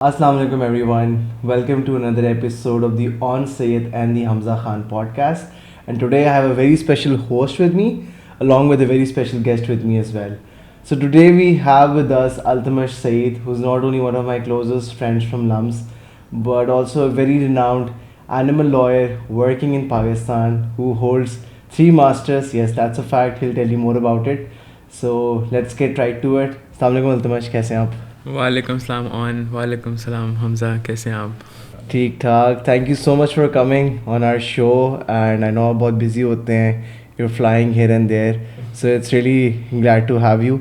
Assalamu alaikum everyone. Welcome to another episode of the On Sayyid and the Hamza Khan podcast. And today I have a very special host with me, along with a very special guest with me as well. So today we have with us Altamash Saeed, who's not only one of my closest friends from LUMS, but also a very renowned animal lawyer working in Pakistan who holds 3 masters. Yes, that's a fact. He'll tell you more about it. So let's get right to it. Assalamu alaikum Altamash, kaise hain aap? وعلیکم السلام وعلیکم السلام حمزہ، کیسے ہیں آپ؟ ٹھیک ٹھاک. Thank you so much for coming on our show and I know آپ بہت بزی ہوتے ہیں، you are flying here and there, so it's really glad to have you.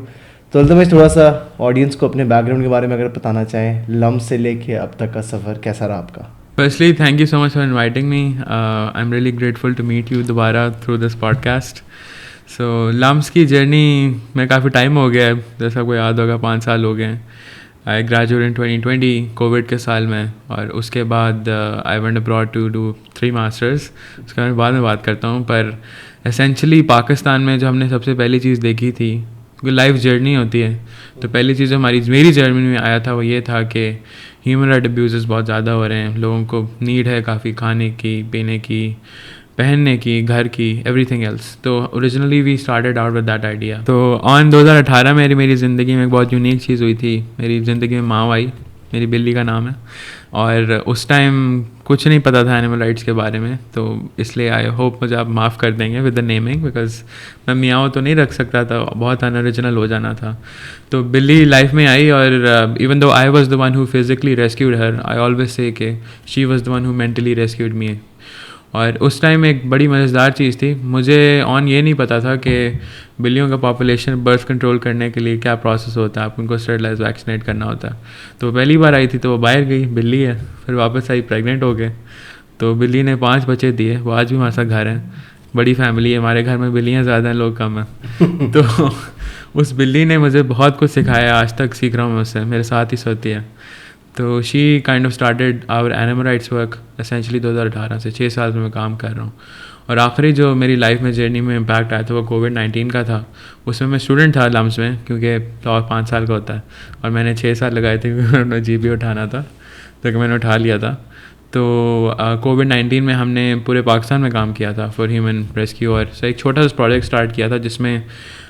تو التمش تھوڑا سا آڈینس کو اپنے بیک گراؤنڈ کے بارے میں اگر بتانا چاہیں، لمس سے لے کے اب تک کا سفر کیسا رہا آپ کا؟ Firstly thank you so much for inviting me. I am really grateful to meet you دوبارہ through this podcast. So LUMS کی جرنی میں کافی ٹائم ہو گیا ہے، جیسا کو یاد ہوگا 5 سال ہو گئے ہیں. آئی گریجویٹ ان 2020 کووڈ کے سال میں، اور اس کے بعد I went abroad to do 3 masters. اس کے بعد میں بات کرتا ہوں. پر اسینشلی پاکستان میں جو ہم نے سب سے پہلی چیز دیکھی تھی، کیونکہ لائف جرنی ہوتی ہے، تو پہلی چیز جو میری جرنی میں آیا تھا وہ یہ تھا کہ ہیومن رائٹ ابیوزز بہت زیادہ ہو رہے ہیں. لوگوں کو نیڈ ہے کافی کھانے کی، پینے کی، پہننے کی، گھر کی، ایوری تھنگ ایلس. تو originally we started out with that idea. تو آن 2018 میں میری زندگی میں ایک بہت یونیک چیز ہوئی تھی. میری زندگی میں ماں آئی، میری بلی کا نام ہے، اور اس ٹائم کچھ نہیں پتہ تھا اینیمل رائٹس کے بارے میں. تو اس لیے آئی ہوپ مجھے آپ معاف کر دیں گے ود دا نیمنگ، بیکاز میں میاؤں تو نہیں رکھ سکتا تھا، بہت ان اوریجنل ہو جانا تھا. تو بلی لائف میں آئی، اور even though I was the one who physically rescued her, I always say کہ she was the one who mentally rescued me. اور اس ٹائم ایک بڑی مزیدار چیز تھی، مجھے یہ نہیں پتہ تھا کہ بلیوں کا پاپولیشن برتھ کنٹرول کرنے کے لیے کیا پروسیس ہوتا ہے، آپ ان کو اسٹیرلائز ویکسینیٹ کرنا ہوتا ہے. تو پہلی بار آئی تھی تو وہ باہر گئی، بلی ہے، پھر واپس آئی، پریگننٹ ہو گئے. تو بلی نے 5 بچے دیے، وہ آج بھی ہمارے ساتھ گھر ہیں. بڑی فیملی ہے ہمارے گھر میں، بلیاں زیادہ ہیں، لوگ کم ہیں. تو اس بلی نے مجھے بہت کچھ سکھایا، آج تک سیکھ رہا ہوں میں اس سے، میرے ساتھ ہی سوتی ہے. تو she kind of started our animal rights work essentially 2018 سے 6 سال میں کام کر رہا ہوں. اور آخری جو میری لائف میں جرنی میں امپیکٹ آیا تھا وہ کووڈ-19 کا تھا. اس میں اسٹوڈنٹ تھا لمس میں، کیونکہ لا 5 سال کا ہوتا ہے، اور میں نے 6 سال لگائے تھے کیونکہ انہوں نے GB اٹھانا تھا، تو میں نے اٹھا لیا تھا. تو کووڈ-19 میں ہم نے پورے پاکستان میں کام کیا تھا فار ہیومن ریسکیو. اور ایک چھوٹا سا پروجیکٹ اسٹارٹ کیا تھا جس میں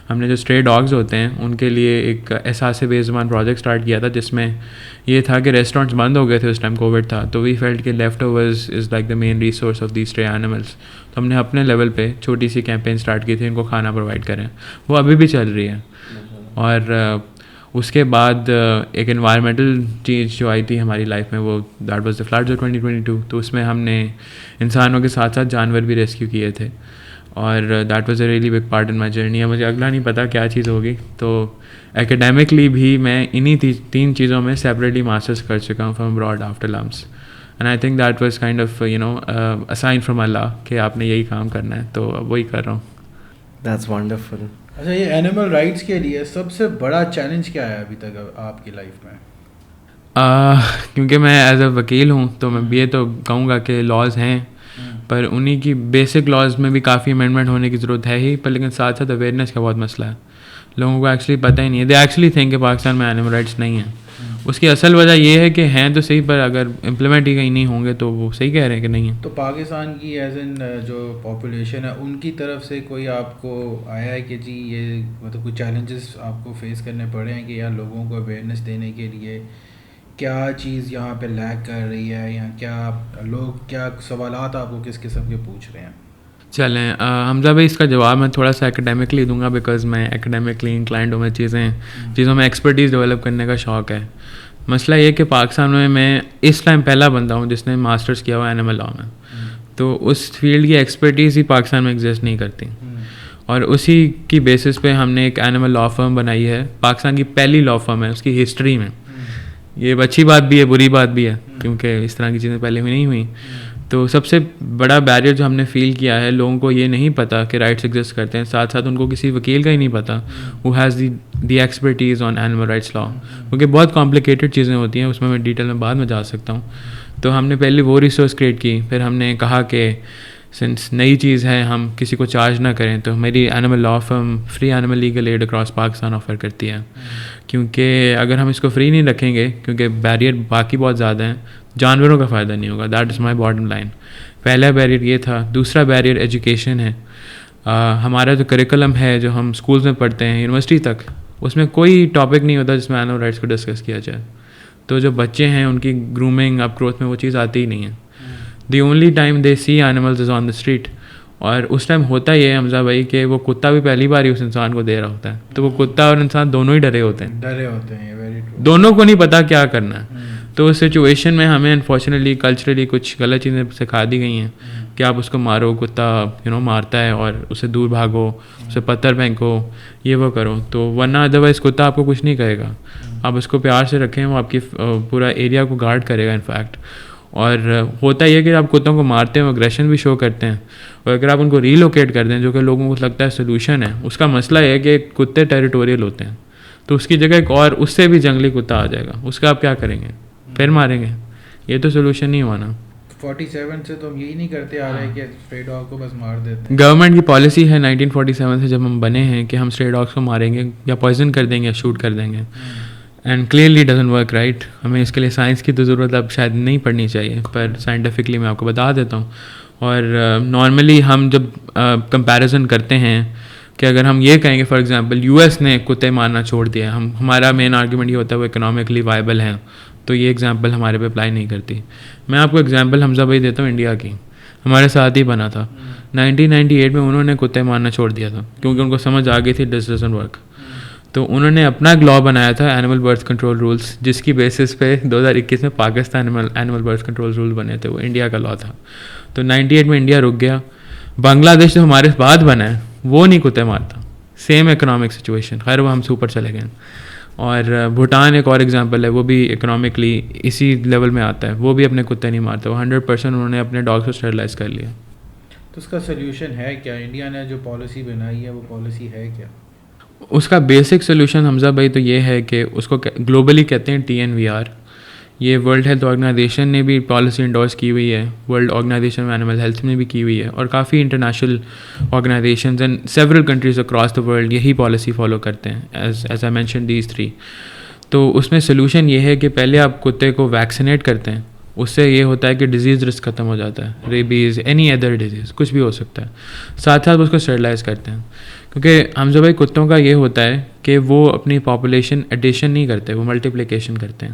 ہم نے جو اسٹرے ڈاگز ہوتے ہیں ان کے لیے ایک احساس بے زبان پروجیکٹ اسٹارٹ کیا تھا، جس میں یہ تھا کہ ریسٹورینٹس بند ہو گئے تھے اس ٹائم، کووڈ تھا. تو وی فیلٹ کہ leftovers is like the main resource of the stray animals. تو ہم نے اپنے لیول پہ چھوٹی سی کیمپین اسٹارٹ کی تھی، ان کو کھانا پرووائڈ کریں. وہ ابھی بھی چل رہی ہے. اور اس کے بعد ایک انوائرمنٹل چیز جو آئی تھی ہماری لائف میں، وہ that was the floods of 2022. تو اس میں ہم نے انسانوں کے ساتھ ساتھ جانور بھی ریسکیو کیے تھے، اور that was a really big part in my journey. مجھے اگلا نہیں پتا کیا چیز ہوگی. تو ایکیڈیمکلی بھی میں انہی 3 چیزوں میں سیپریٹلی ماسٹرس کر چکا ہوں from abroad after LUMS. And I think that was kind of a sign from Allah کہ آپ نے یہی کام کرنا ہے، تو وہی کر رہا ہوں. That's wonderful. اچھا، یہ اینیمل رائٹس کے لیے سب سے بڑا چیلنج کیا ہے ابھی تک آپ کی لائف میں؟ کیونکہ میں ایز اے وکیل ہوں تو میں یہ تو کہوں گا کہ لاز ہیں، پر انہی کی بیسک لاز میں بھی کافی امینڈمنٹ ہونے کی ضرورت ہے ہی. پر لیکن ساتھ ساتھ اویئرنیس کا بہت مسئلہ ہے. لوگوں کو ایکچولی پتہ ہی نہیں ہے، دے ایکچولی تھنک کہ پاکستان میں اینیمل رائٹس نہیں ہیں. اس کی اصل وجہ یہ ہے کہ ہیں تو صحیح، پر اگر امپلیمنٹ ہی کہیں نہیں ہوں گے تو وہ صحیح کہہ رہے ہیں کہ نہیں ہیں. تو پاکستان کی ایز این جو پاپولیشن ہے ان کی طرف سے کوئی آپ کو آیا ہے کہ جی یہ مطلب کوئی چیلنجز آپ کو فیس کرنے پڑے ہیں کہ یار لوگوں کو اویئرنیس دینے کے لیے کیا چیز یہاں پہ لیک کر رہی ہے، یا کیا لوگ کیا سوالات آپ کو کس قسم کے پوچھ رہے ہیں؟ چلیں حمزہ بھائی، اس کا جواب میں تھوڑا سا ایکیڈیمکلی دوں گا، بیکاز میں ایکیڈیمکلی انکلائنڈ ہوں. میں چیزوں میں ایکسپرٹیز ڈیولپ کرنے کا شوق ہے. مسئلہ یہ کہ پاکستان میں اس ٹائم پہلا بندہ ہوں جس نے ماسٹرس کیا ہوا اینیمل لاء میں. تو اس فیلڈ کی ایکسپرٹیز ہی پاکستان میں ایگزسٹ نہیں کرتی، اور اسی کی بیسس پہ ہم نے ایک اینیمل لاء فرم بنائی ہے. پاکستان کی پہلی لاء فرم ہے اس کی ہسٹری میں. یہ اچھی بات بھی ہے، بری بات بھی ہے، کیونکہ اس طرح کی چیزیں پہلے بھی نہیں ہوئیں. تو سب سے بڑا بیریئر جو ہم نے فیل کیا ہے، لوگوں کو یہ نہیں پتہ کہ رائٹس ایگزسٹ کرتے ہیں. ساتھ ساتھ ان کو کسی وکیل کا ہی نہیں پتہ who has the expertise on animal rights law, کیونکہ بہت کمپلیکیٹڈ چیزیں ہوتی ہیں. اس میں ڈیٹیل میں بعد میں جا سکتا ہوں. تو ہم نے پہلے وہ ریسورس کریٹ کی. پھر ہم نے کہا کہ سنس نئی چیز ہے ہم کسی کو چارج نہ کریں, تو میری animal law firm free animal legal aid across Pakistan offer کرتی ہے, کیونکہ اگر ہم اس کو فری نہیں رکھیں گے, کیونکہ بیریئر باقی بہت زیادہ ہیں, جانوروں کا فائدہ نہیں ہوگا. That is my bottom line. پہلا بیریئر یہ تھا. دوسرا بیریئر ایجوکیشن ہے. ہمارا جو کریکولم ہے جو ہم اسکولز میں پڑھتے ہیں یونیورسٹی تک, اس میں کوئی ٹاپک نہیں ہوتا جس میں اینیمل رائٹس کو ڈسکس کیا جائے. تو جو بچے ہیں ان کی گرومنگ اپ گروتھ میں وہ چیز آتی ہی نہیں ہے. The only time they see animals is on the street. اور اس ٹائم ہوتا یہ ہے حمزہ بھائی کہ وہ کتا بھی پہلی بار ہی اس انسان کو دے رہا ہوتا ہے, تو وہ کتا اور انسان دونوں ہی ڈرے ہوتے ہیں, دونوں کو نہیں پتا کیا کرنا ہے. تو اس سچویشن میں ہمیں انفارچونیٹلی کلچرلی کچھ غلط چیزیں سکھا دی گئی ہیں کہ آپ اس کو مارو, کتا مارتا ہے, اور اسے دور بھاگو, اسے پتھر پھینکو, یہ وہ کرو. تو ورنہ ادروائز کتا آپ کو کچھ نہیں کہے گا. آپ اس کو پیار سے رکھیں, وہ آپ کی پورا ایریا کو گارڈ کرے گا انفیکٹ. اور ہوتا یہ کہ آپ کتوں کو مارتے ہیں, وہ اگریشن بھی شو کرتے ہیں, اور اگر آپ ان کو ریلوکیٹ کر دیں جو کہ لوگوں کو لگتا ہے سولوشن ہے, اس کا مسئلہ یہ ہے کہ کتے ٹیریٹوریل ہوتے ہیں, تو اس کی جگہ ایک اور اس سے بھی جنگلی کتا آ جائے گا, اس کا آپ کیا کریں گے, پھر ماریں گے. یہ تو سولوشن نہیں ہوا نا. 47 سے تو ہم یہی نہیں کرتے آ رہے کہ اسٹرے ڈاگ کو بس مار دیتے ہیں. گورنمنٹ کی پالیسی ہے 1947 سے جب ہم بنے ہیں کہ ہم اسٹرے ڈاگس کو ماریں گے یا پوائزن کر دیں گے یا شوٹ کر دیں گے, and clearly doesn't work right. ہمیں اس کے لیے سائنس کی تو ضرورت اب شاید نہیں پڑنی چاہیے, پر سائنٹیفکلی میں آپ کو بتا دیتا ہوں. اور نارملی ہم جب کمپیریزن کرتے ہیں کہ اگر ہم یہ کہیں گے فار ایگزامپل یو ایس نے کتے مارنا چھوڑ دیا, ہمارا مین آرگومنٹ یہ ہوتا ہے وہ اکنامکلی وائبل ہیں, تو یہ ایگزامپل ہمارے پہ اپلائی نہیں کرتی. میں آپ کو ایگزامپل حمزہ بھائی دیتا ہوں انڈیا کی. ہمارے ساتھ ہی بنا تھا 1998 میں, انہوں نے کتے مارنا چھوڑ دیا تھا کیونکہ ان کو سمجھ آ گئی تھی دس ڈزنٹ ورک. تو انہوں نے اپنا ایک لا بنایا تھا اینیمل برتھ کنٹرول رولس, جس کی بیسس پہ 2021 میں Pakistan animal birth control rule بنے تھے, وہ انڈیا کا لا تھا. تو 98 میں انڈیا رک گیا. بنگلہ دیش جو ہمارے بعد بنا ہے وہ نہیں کتے مارتا, سیم اکنامک سچویشن, خیر وہ ہم سے اوپر چلے گئے. اور بھوٹان ایک اور ایگزامپل ہے, وہ بھی اکنامکلی اسی لیول میں آتا ہے, وہ بھی اپنے کتے نہیں مارتا, وہ 100% انہوں نے اپنے ڈاگس کو اسٹیرلائز کر لیا. تو اس کا سلیوشن ہے کیا؟ انڈیا نے جو پالیسی بنائی ہے وہ پالیسی ہے کیا؟ اس کا بیسک سلیوشن حمزہ بھائی تو یہ ہے کہ اس کو گلوبلی کہتے ہیں TNVR. یہ ورلڈ ہیلتھ آرگنائزیشن نے بھی پالیسی انڈورس کی ہوئی ہے, world organisation of animal health نے بھی کی ہوئی ہے, اور کافی international organisations and several countries across the world یہی پالیسی فالو کرتے ہیں, ایز آئی مینشن دیز 3. تو اس میں سلوشن یہ ہے کہ پہلے آپ کتے کو ویکسینیٹ کرتے ہیں, اس سے یہ ہوتا ہے کہ ڈیزیز رسک ختم ہو جاتا ہے, ریبیز, اینی ادر ڈیزیز, کچھ بھی ہو سکتا ہے. ساتھ ساتھ اس کو اسٹیرلائز کرتے ہیں, کیونکہ حمزہ بھائی کتوں کا یہ ہوتا ہے کہ وہ اپنی پاپولیشن ایڈیشن نہیں کرتے, وہ ملٹیپلیکیشن کرتے ہیں.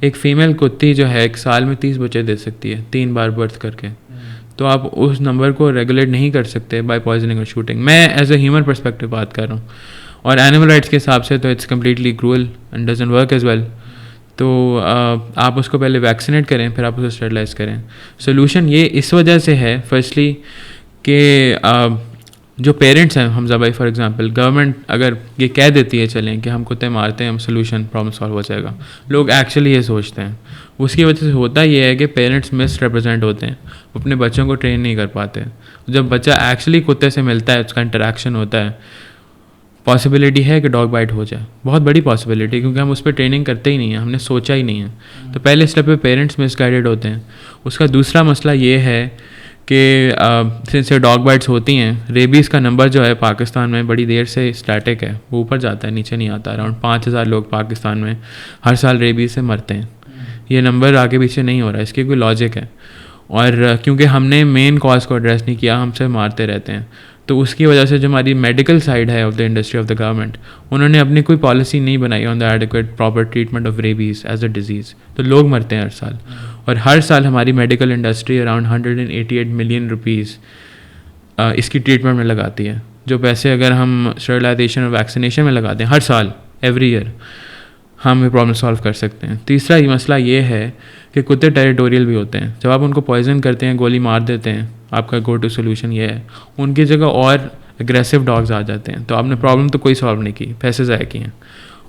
ایک فیمیل کتی جو ہے ایک سال میں 30 بچے دے سکتی ہے 3 بار برتھ کر کے, تو آپ اس نمبر کو ریگولیٹ نہیں کر سکتے بائی پوائزننگ اور شوٹنگ. میں ایز اے ہیومن پرسپیکٹو بات کر رہا ہوں, اور اینیمل رائٹس کے حساب سے تو it's completely cruel and doesn't work as well. تو آپ اس کو پہلے ویکسینیٹ کریں, پھر آپ اسے اسٹیرلائز کریں. سولوشن یہ اس وجہ سے ہے فرسٹلی کہ جو پیرنٹس ہیں حمزہ بھائی, فار ایگزامپل گورنمنٹ اگر یہ کہہ دیتی ہے چلیں کہ ہم کتے مارتے ہیں, ہم سولوشن پرابلم سالو ہو جائے گا, لوگ ایکچولی یہ سوچتے ہیں. اس کی وجہ سے ہوتا یہ ہے کہ پیرنٹس مس ریپرزینٹ ہوتے ہیں, اپنے بچوں کو ٹرین نہیں کر پاتے. جب بچہ ایکچولی کتے سے ملتا ہے, اس کا انٹریکشن ہوتا ہے, پاسبلٹی ہے کہ ڈاگ بائٹ ہو جائے, بہت بڑی پاسبلٹی, کیونکہ ہم اس پہ ٹریننگ کرتے ہی نہیں ہیں, ہم نے سوچا ہی نہیں ہے. تو پہلے اسٹیپ پہ پیرنٹس مس گائیڈڈ ہوتے ہیں. اس کا دوسرا مسئلہ یہ ہے کہ سے ڈاگ بائٹس ہوتی ہیں, ریبیز کا نمبر جو ہے پاکستان میں بڑی دیر سے اسٹیٹک ہے, وہ اوپر جاتا ہے نیچے نہیں آتا. اراؤنڈ 5000 لوگ پاکستان میں ہر سال ریبیز سے مرتے ہیں. یہ نمبر آگے پیچھے نہیں ہو رہا, اس کی کوئی لاجک ہے. اور کیونکہ ہم نے مین کاز کو ایڈریس نہیں کیا, ہم سے مارتے رہتے ہیں, تو اس کی وجہ سے جو ہماری میڈیکل سائڈ ہے of the industry of the government, انہوں نے اپنی کوئی پالیسی نہیں بنائی on the adequate proper treatment of rabies as a disease. تو لوگ مرتے ہیں ہر سال, اور ہر سال ہماری medical industry around 188 million rupees اس کی ٹریٹمنٹ میں لگاتی ہے. جو پیسے اگر ہم اسٹیرلائزیشن اور ویکسینیشن میں لگاتے ہیں ہر سال ایوری ایئر, ہم یہ پرابلم سالو کر سکتے ہیں. تیسرا یہ مسئلہ یہ ہے کہ کتے ٹیریٹوریل بھی ہوتے ہیں. جب آپ ان کو پوائزن کرتے ہیں, گولی مار دیتے ہیں, آپ کا گو ٹو سولوشن یہ ہے, ان کی جگہ اور اگریسو ڈاگز آ جاتے ہیں, تو آپ نے پرابلم تو کوئی سالو نہیں کی, پیسے ضائع کیے ہیں.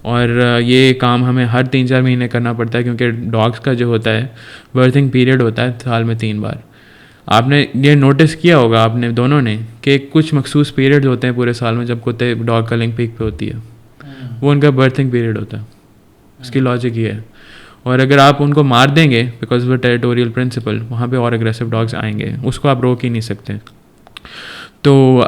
اور یہ کام ہمیں ہر 3-4 مہینے کرنا پڑتا ہے, کیونکہ ڈاگس کا جو ہوتا ہے برتھنگ پیریڈ ہوتا ہے سال میں 3 بار. آپ نے یہ نوٹس کیا ہوگا آپ نے دونوں نے کہ کچھ مخصوص پیریڈ ہوتے ہیں پورے سال میں جب کتے ڈاگ کلنگ پیک پہ ہوتی ہے, وہ ان کا برتھنگ پیریڈ ہوتا ہے. اس کی لاجک یہ ہے. اور اگر آپ ان کو مار دیں گے بیکاز وہ ٹیریٹوریل پرنسپل, وہاں پہ اور اگریسو ڈاگس آئیں گے, اس کو آپ روک ہی نہیں سکتے. تو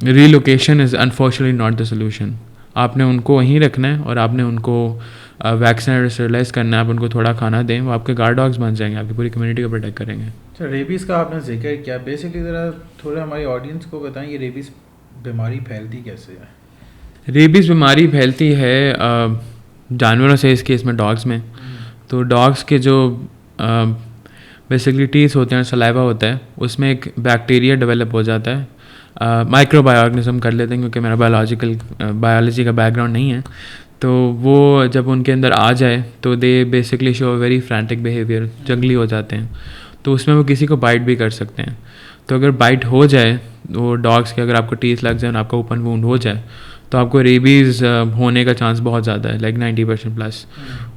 relocation is unfortunately not the solution. آپ نے ان کو وہیں رکھنا ہے اور آپ نے ان کو ویکسینیٹ اور اسٹیرلائز کرنا ہے. آپ ان کو تھوڑا کھانا دیں, وہ آپ کے گارڈ ڈاگس بن جائیں گے, آپ کی پوری کمیونٹی کو پروٹیکٹ کریں گے. اچھا, ریبیز کا آپ نے ذکر کیا, بیسکلی ذرا تھوڑا ہماری آڈینس کو بتائیں یہ ریبیز بیماری پھیلتی کیسے ہے؟ ریبیز بیماری پھیلتی ہے جانوروں سے, اس کیس میں ڈاگس میں. تو ڈاگس کے جو بیسکلی ٹیتھ ہوتے ہیں, سلائیوا ہوتا ہے, اس میں ایک بیکٹیریا ڈیولپ ہو جاتا ہے. مائکرو بایو آرگنزم کر لیتے ہیں کیونکہ میرا بایولوجی کا بیک گراؤنڈ نہیں ہے. تو وہ جب ان کے اندر آ جائے تو they basically show very frantic behaviour, جنگلی ہو جاتے ہیں. تو اس میں وہ کسی کو بائٹ بھی کر سکتے ہیں. تو اگر بائٹ ہو جائے وہ ڈاگس کے, اگر آپ کو ٹیتھ لگ جائے اور آپ کا اوپن وونڈ ہو جائے تو آپ کو ریبیز ہونے کا چانس بہت زیادہ ہے, لائک 90% +.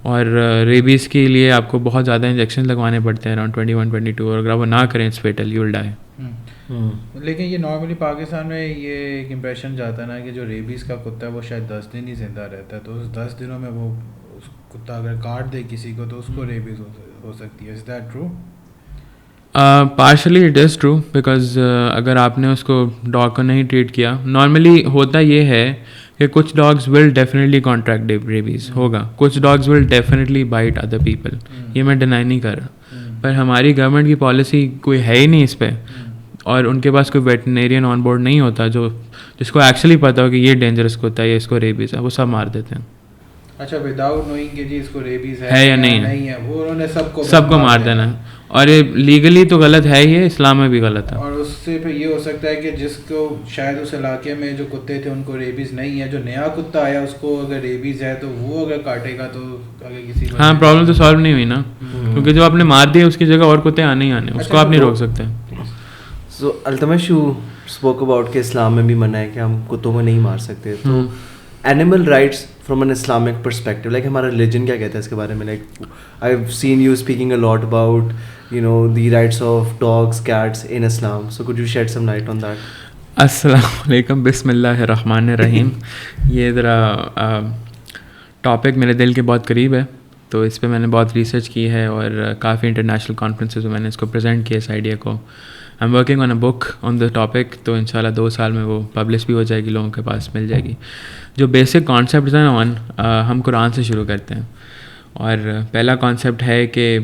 اور ریبیز کے لیے آپ کو بہت زیادہ انجیکشن لگوانے پڑتے ہیں, اراؤنڈ 21-22, اور اگر آپ وہ نہ کریں اٹس فیٹل, یو ول ڈائی. لیکن یہ نارملی پاکستان میں یہ ایک امپریشن جاتا ہے نا کہ جو ریبیز کا کتا ہے وہ شاید 10 دن ہی زندہ رہتا ہے, تو اس 10 دنوں میں وہ اس کتا اگر کاٹ دے کسی کو تو اس کو ریبیز ہو سکتی ہے. Is that true? Partially it is true, because اگر آپ نے اس کو ڈاگ کو نہیں ٹریٹ کیا, نارملی ہوتا یہ ہے کہ کچھ dogs will definitely contract rabies ہوگا, کچھ dogs will definitely byte other people, یہ میں ڈینائی نہیں کر رہا. پر ہماری گورنمنٹ کی پالیسی کوئی ہے ہی نہیں اس پہ, اور ان کے پاس کوئی ویٹنیرین آن بورڈ نہیں ہوتا جس کو ایکچولی پتہ ہو کہ یہ ڈینجرس ہوتا ہے, یہ اس کو ریبیز ہے, وہ سب مار دیتے ہیں. اچھا, وداؤٹ نوئنگ کہ جی اس کو ریبیز ہے یا نہیں ہے, وہ انہوں نے سب کو مار دینا ہے. اور یہ لیگلی تو غلط ہے, یہ اسلام میں بھی غلط ہے. اور اس سے پھر یہ ہو سکتا ہے کہ جس کو شاید اس علاقے میں جو کتے تھے ان کو ریبیز نہیں ہے, جو نیا کتا آیا اس کو اگر ریبیز ہے تو وہ اگر کاٹے گا تو اگر کسی ہاں پرابلم تو سالو نہیں ہوئی نا, کیونکہ جو آپ نے مار دیا اس کی جگہ اور کتے آنے ہی آنے, اس کو آپ نہیں روک سکتے. سو التمش یو اسپوک اباؤٹ کہ اسلام میں بھی منع ہے کہ ہم کتوں کو نہیں مار سکتے. تو animal rights from an Islamic perspective, like ہمارا ریلیجن کیا کہتا ہے اس کے بارے میں؟ Like I have seen you speaking a lot about the rights of dogs, cats in Islam. So could you shed some light on that? السلام علیکم, بسم اللہ الرحمن الرحیم. یہ ذرا ٹاپک میرے دل کے بہت قریب ہے, تو اس پہ میں نے بہت ریسرچ کی ہے اور کافی انٹرنیشنل کانفرنسز میں نے اس کو پریزنٹ کیا اس آئیڈیا کو. I am working on a book on the topic, تو ان شاء اللہ 2 سال میں وہ پبلش بھی ہو جائے گی, لوگوں کے پاس مل جائے گی. جو بیسک کانسیپٹس ہیں ہم قرآن سے شروع کرتے ہیں, اور پہلا کانسیپٹ ہے کہ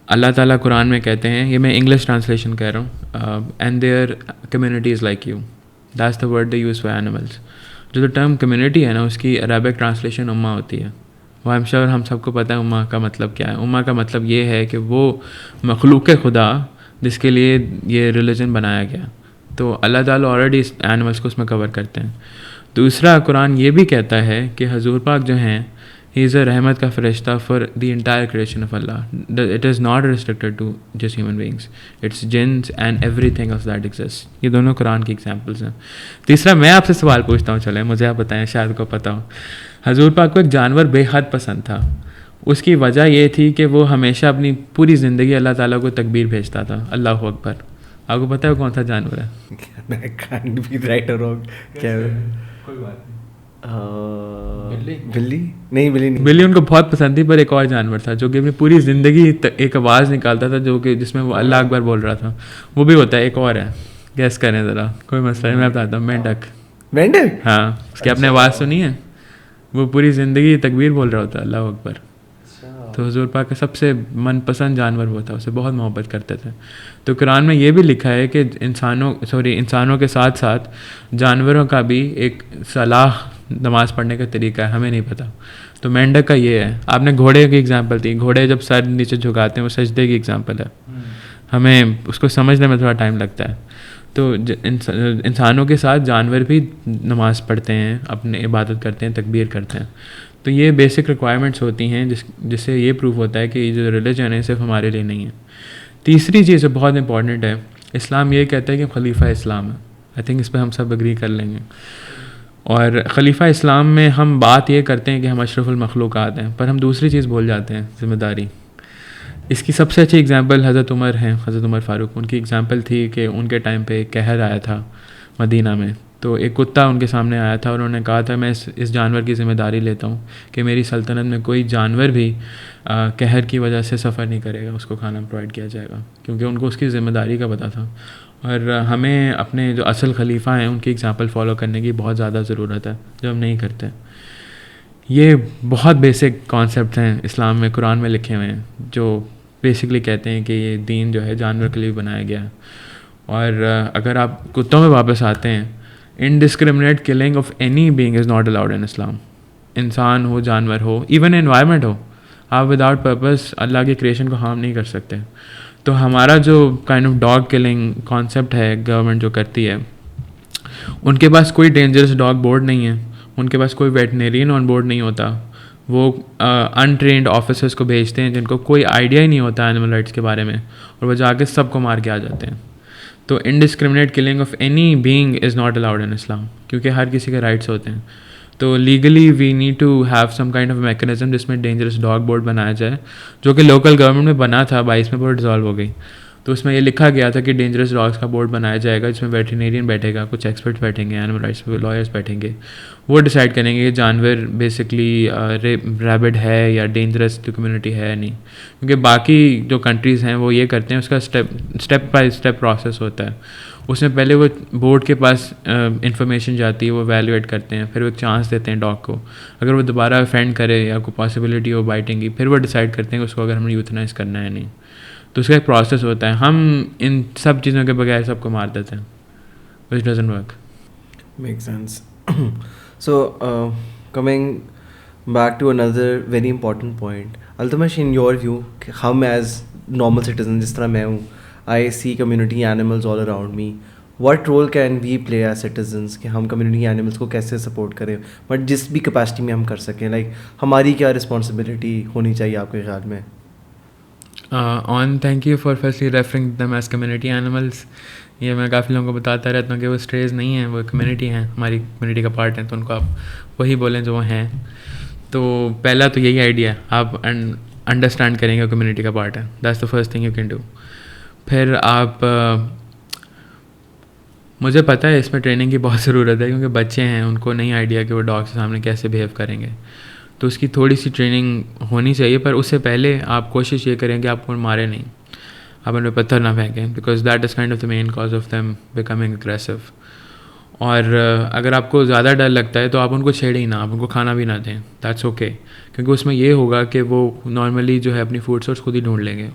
اللہ تعالیٰ قرآن میں کہتے ہیں, یہ میں انگلش ٹرانسلیشن کہہ رہا ہوں, and their community is like you, that's the word they use for animals. جو ٹرم کمیونٹی ہے نا, اس کی عربک ٹرانسلیشن امہ ہوتی ہے. وہ ہم شور ہم سب کو پتہ ہے امہ کا مطلب کیا ہے. امہ کا مطلب یہ ہے کہ وہ مخلوق خدا جس کے لیے یہ ریلیجن بنایا گیا. تو اللہ تعالیٰ آلریڈی اینیملس کو اس میں کور کرتے ہیں. دوسرا, قرآن یہ بھی کہتا ہے کہ حضور پاک جو ہیں ہی از اے رحمت کا فرشتہ for the entire creation of Allah. It is not restricted to just human beings, it's jinns and everything of that exist. یہ دونوں قرآن کی ایگزامپلس ہیں. تیسرا, میں آپ سے سوال پوچھتا ہوں, چلیں مجھے آپ بتائیں, شاید کو پتہ ہو. حضور پاک کو ایک جانور بے حد پسند تھا. اس کی وجہ یہ تھی کہ وہ ہمیشہ اپنی پوری زندگی اللہ تعالیٰ کو تکبیر بھیجتا تھا, اللہ اکبر. آپ کو پتہ ہے وہ کون سا جانور ہے؟ بلی ان کو بہت پسند تھی, پر ایک اور جانور تھا جو کہ اپنی پوری زندگی ایک آواز نکالتا تھا جو کہ جس میں وہ اللہ اکبر بول رہا تھا. وہ بھی ہوتا ہے, ایک اور ہے, گیس کریں ذرا, کوئی مسئلہ نہیں, میں بتاتا ہوں. مینڈک. مینڈک؟ ہاں, اس کی آپ نے آواز سنی ہے؟ وہ پوری زندگی تکبیر بول رہا ہوتا ہے, اللہ اکبر. تو حضور پاک کا سب سے من پسند جانور وہ تھا, اسے بہت محبت کرتے تھے. تو قرآن میں یہ بھی لکھا ہے کہ انسانوں کے ساتھ ساتھ جانوروں کا بھی ایک صلاح نماز پڑھنے کا طریقہ ہے, ہمیں نہیں پتہ. تو مینڈک کا یہ ہے. آپ نے گھوڑے کی ایگزامپل دی, گھوڑے جب سر نیچے جھکاتے ہیں وہ سجدے کی ایگزامپل ہے. ہمیں اس کو سمجھنے میں تھوڑا ٹائم لگتا ہے. تو انسانوں کے ساتھ جانور بھی نماز پڑھتے ہیں, اپنے عبادت کرتے ہیں, تکبیر کرتے ہیں. تو یہ بیسک ریکوائرمنٹس ہوتی ہیں جس سے یہ پروف ہوتا ہے کہ یہ جو ریلیجن ہے صرف ہمارے لیے نہیں ہے. تیسری چیز جو بہت امپورٹنٹ ہے, اسلام یہ کہتا ہے کہ خلیفہ اسلام ہے. آئی تھنک اس پہ ہم سب اگری کر لیں گے. اور خلیفہ اسلام میں ہم بات یہ کرتے ہیں کہ ہم اشرف المخلوقات ہیں, پر ہم دوسری چیز بول جاتے ہیں, ذمہ داری. اس کی سب سے اچھی اگزامپل حضرت عمر ہیں, حضرت عمر فاروق. ان کی اگزامپل تھی کہ ان کے ٹائم پہ ایک قحط آیا تھا مدینہ میں, تو ایک کتا ان کے سامنے آیا تھا اور انہوں نے کہا تھا میں اس جانور کی ذمہ داری لیتا ہوں کہ میری سلطنت میں کوئی جانور بھی قہر کی وجہ سے سفر نہیں کرے گا, اس کو کھانا پرووائڈ کیا جائے گا, کیونکہ ان کو اس کی ذمہ داری کا پتہ تھا. اور ہمیں اپنے جو اصل خلیفہ ہیں ان کی اگزامپل فالو کرنے کی بہت زیادہ ضرورت ہے, جو ہم نہیں کرتے. یہ بہت بیسک کانسیپٹ ہیں اسلام میں, قرآن میں لکھے ہوئے ہیں, جو بیسکلی کہتے ہیں کہ یہ دین جو ہے جانور کے لیے بنایا گیا ہے. اور اگر آپ کتوں میں واپس آتے ہیں, indiscriminate killing of any being is not allowed in Islam. انسان ہو, جانور ہو, ایون انوائرمنٹ ہو, آپ وداؤٹ پرپز اللہ کی کریشن کو ہارم نہیں کر سکتے. تو ہمارا جو kind of dog killing concept ہے گورنمنٹ جو کرتی ہے, ان کے پاس کوئی ڈینجرس ڈاگ بورڈ نہیں ہے, ان کے پاس کوئی ویٹنیرین آن بورڈ نہیں ہوتا. وہ انٹرینڈ آفیسرس کو بھیجتے ہیں جن کو کوئی آئیڈیا ہی نہیں ہوتا اینیمل رائٹس کے بارے میں, اور وہ جا کے سب کو مار کے آ جاتے ہیں. تو indiscriminate killing of any being is not allowed in Islam, کیونکہ ہر کسی کے رائٹس ہوتے ہیں. تو legally we need to have some kind of mechanism جس میں ڈینجرس ڈاگ بورڈ بنایا جائے, جو کہ لوکل گورنمنٹ میں بنا تھا, 22 میں وہ ڈیزالو ہو گئی. تو اس میں یہ لکھا گیا تھا کہ ڈینجرس ڈاگس کا بورڈ بنایا جائے گا, جس میں ویٹرینیرین بیٹھے گا, کچھ ایکسپرٹ بیٹھیں گے, اینیمل رائٹس لائرس بیٹھیں گے. وہ ڈیسائڈ کریں گے کہ جانور بیسکلی ریبڈ ہے یا ڈینجرس ٹو کمیونٹی ہے نہیں. کیونکہ باقی جو کنٹریز ہیں وہ یہ کرتے ہیں, اس کا اسٹیپ بائی اسٹیپ پروسیس ہوتا ہے. اس میں پہلے وہ بورڈ کے پاس انفارمیشن جاتی ہے, وہ ویلیویٹ کرتے ہیں, پھر وہ ایک چانس دیتے ہیں ڈاگ کو. اگر وہ دوبارہ افینڈ کرے یا کوئی پاسبلٹی ہو بائٹنگ کی, پھر وہ ڈیسائڈ کرتے ہیں کہ اس کو اگر ہم نے یوتھنائز کرنا ہے نہیں. تو اس کا ایک پروسیس ہوتا ہے. ہم ان سب چیزوں کے بغیر سب کو مار دیتے ہیں, which doesn't work. Makes sense. So, coming back to another very important point, Altamash, in your view, hum as normal citizens, جس طرح میں ہوں, I see community animals all around me. What role can we play as citizens کہ ہم community animals کو کیسے support کریں, but جس بھی کیپیسٹی میں ہم کر سکیں, لائک ہماری کیا رسپانسبلٹی ہونی چاہیے آپ کے خیال میں؟ Thank you for firstly referring them as community animals. یہ میں کافی لوگوں کو بتاتا رہتا ہوں کہ وہ اسٹریز نہیں ہیں, وہ کمیونٹی ہیں, ہماری کمیونٹی کا پارٹ ہیں, تو ان کو آپ وہی بولیں جو وہ ہیں. تو پہلا تو یہی آئیڈیا, آپ انڈرسٹینڈ کریں گے کمیونٹی کا پارٹ ہے, that's the first thing you can do. پھر آپ, مجھے پتہ ہے اس میں ٹریننگ کی بہت ضرورت ہے, کیونکہ بچے ہیں, ان کو نہیں آئیڈیا کہ وہ ڈاگ کے سامنے کیسے بیہیو کریں گے. تو اس کی تھوڑی سی ٹریننگ ہونی چاہیے, پر اس سے پہلے آپ کوشش یہ کریں کہ آپ کو مارے نہیں, آپ ان پہ پتھر نہ پھینکیں, because that is kind of the main cause of them becoming aggressive. اور اگر آپ کو زیادہ ڈر لگتا ہے تو آپ ان کو چھیڑیں ہی نہ, آپ ان کو کھانا بھی نہ دیں, دیٹس اوکے. کیونکہ اس میں یہ ہوگا کہ وہ نارملی جو ہے اپنی فوڈ سورس خود ہی ڈھونڈ لیں گے.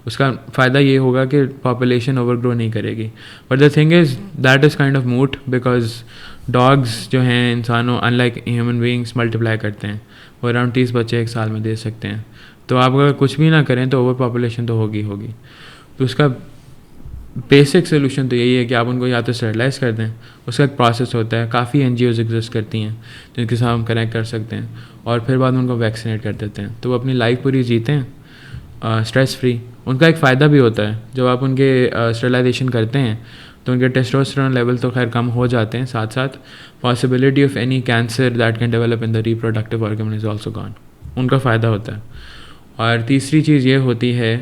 اس کا فائدہ یہ ہوگا کہ پاپولیشن اوور گرو نہیں کرے گی. But the thing is that is kind of moot, because dogs جو ہیں انسانوں unlike human beings multiply کرتے ہیں, وہ اراؤنڈ 30 بچے ایک سال میں دے سکتے ہیں. تو آپ اگر کچھ بھی نہ کریں تو اوور پاپولیشن تو ہوگی. تو اس کا بیسک سولوشن تو یہی ہے کہ آپ ان کو یا تو اسٹیرلائز کر دیں. اس کا ایک پروسیس ہوتا ہے, کافی NGOs ایگزسٹ کرتی ہیں جن کے ساتھ ہم کنیکٹ کر سکتے ہیں, اور پھر بعد میں ان کو ویکسینیٹ کر دیتے ہیں. تو وہ اپنی لائف پوری جیتے ہیں اسٹریس فری. ان کا ایک فائدہ بھی ہوتا ہے, جب آپ ان کے اسٹیرلائزیشن کرتے ہیں تو ان کے ٹیسٹوسٹیرون لیول تو خیر کم ہو جاتے ہیں, ساتھ ساتھ possibility of any cancer that can develop in the reproductive organ is also gone. ان کا فائدہ ہوتا ہے. اور تیسری چیز یہ ہوتی ہے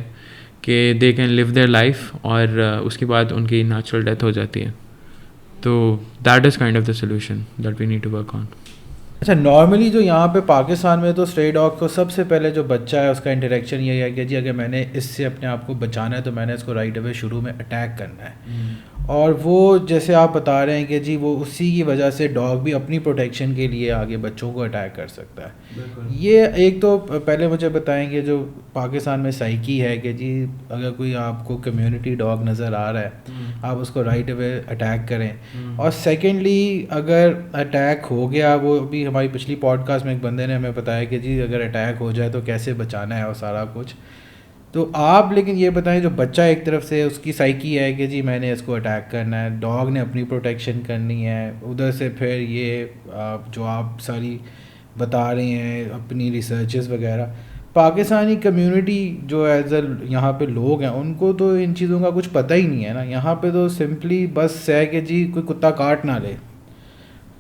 کہ they can live their life, اور اس کے بعد ان کی نیچرل ڈیتھ ہو جاتی ہے. تو that is kind of the solution that we need to work on. اچھا, نارملی جو یہاں پہ پاکستان میں تو اسٹرے ڈاگ کو سب سے پہلے جو بچہ ہے اس کا انٹریکشن یہ ہے کہ جی اگر میں نے اس سے اپنے آپ کو بچانا ہے تو میں نے اس کو رائٹ اوے شروع میں اٹیک کرنا ہے. اور وہ جیسے آپ بتا رہے ہیں کہ جی وہ اسی کی وجہ سے ڈاگ بھی اپنی پروٹیکشن کے لیے آگے بچوں کو اٹیک کر سکتا ہے. یہ ایک تو پہلے مجھے بتائیں کہ جو پاکستان میں سائیکی ہے کہ جی اگر کوئی آپ کو کمیونٹی ڈاگ نظر آ رہا ہے آپ اس کو رائٹ اوے اٹیک کریں. اور سیکنڈلی اگر اٹیک ہو گیا, وہ ابھی ہماری پچھلی پوڈ کاسٹ میں ایک بندے نے ہمیں بتایا کہ جی اگر اٹیک ہو جائے تو کیسے بچانا ہے اور سارا کچھ. تو آپ لیکن یہ بتائیں جو بچہ ایک طرف سے اس کی سائیکی ہے کہ جی میں نے اس کو اٹیک کرنا ہے, ڈاگ نے اپنی پروٹیکشن کرنی ہے, ادھر سے پھر یہ جو آپ ساری بتا رہے ہیں اپنی ریسرچز وغیرہ. پاکستانی کمیونٹی جو ایز اے یہاں پہ لوگ ہیں ان کو تو ان چیزوں کا کچھ پتہ ہی نہیں ہے نا. یہاں پہ تو سمپلی بس ہے کہ جی کوئی کتا کاٹ نہ لے.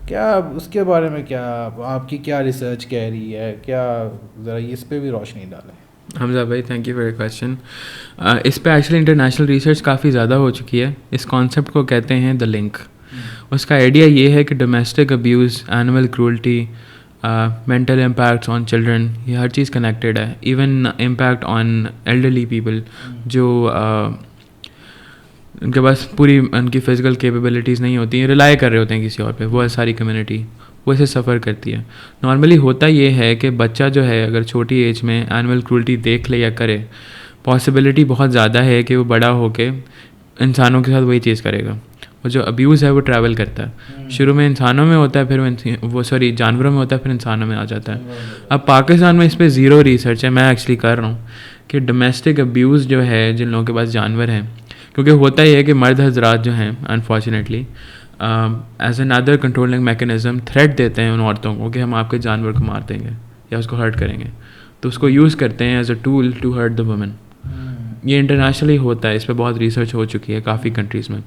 کیا اس کے بارے میں کیا آپ کی کیا ریسرچ کہہ رہی ہے, کیا ذرا اس پہ بھی روشنی ڈالیں. حمزہ بھائی thank you for your question. اس پہ ایکچولی انٹرنیشنل ریسرچ کافی زیادہ ہو چکی ہے. اس کانسیپٹ کو کہتے ہیں دا لنک. اس کا آئیڈیا یہ ہے کہ domestic abuse, animal cruelty, mental impacts on children, یہ ہر چیز کنیکٹیڈ ہے. Even impact on elderly people جو ان کے پاس پوری ان کی فزیکل کیپیبلٹیز نہیں ہوتی ہیں, ریلائی کر رہے ہوتے ہیں کسی اور پہ, وہ ساری کمیونٹی وہ اسے سفر کرتی ہے. نارملی ہوتا یہ ہے کہ بچہ جو ہے اگر چھوٹی ایج میں اینیمل کرولٹی دیکھ لے یا کرے, پاسبلٹی بہت زیادہ ہے کہ وہ بڑا ہو کے انسانوں کے ساتھ وہی چیز کرے گا. اور جو ابیوز ہے وہ ٹریول کرتا ہے, شروع میں انسانوں میں ہوتا ہے, پھر وہ جانوروں میں ہوتا ہے, پھر انسانوں میں آ جاتا ہے. اب پاکستان میں اس پہ زیرو ریسرچ ہے, میں ایکچولی کر رہا ہوں کہ ڈومیسٹک ابیوز جو ہے جن لوگوں کے پاس جانور ہیں, کیونکہ ہوتا یہ ہے کہ مرد حضرات جو ہیں unfortunately as an other controlling mechanism threat دیتے ہیں ان عورتوں کو کہ ہم آپ کے جانور کو مار دیں گے یا اس کو ہرٹ کریں گے, تو اس کو یوز کرتے ہیں as a tool to hurt the woman. یہ انٹرنیشنلی ہوتا ہے, اس پہ بہت ریسرچ ہو چکی ہے کافی کنٹریز میں.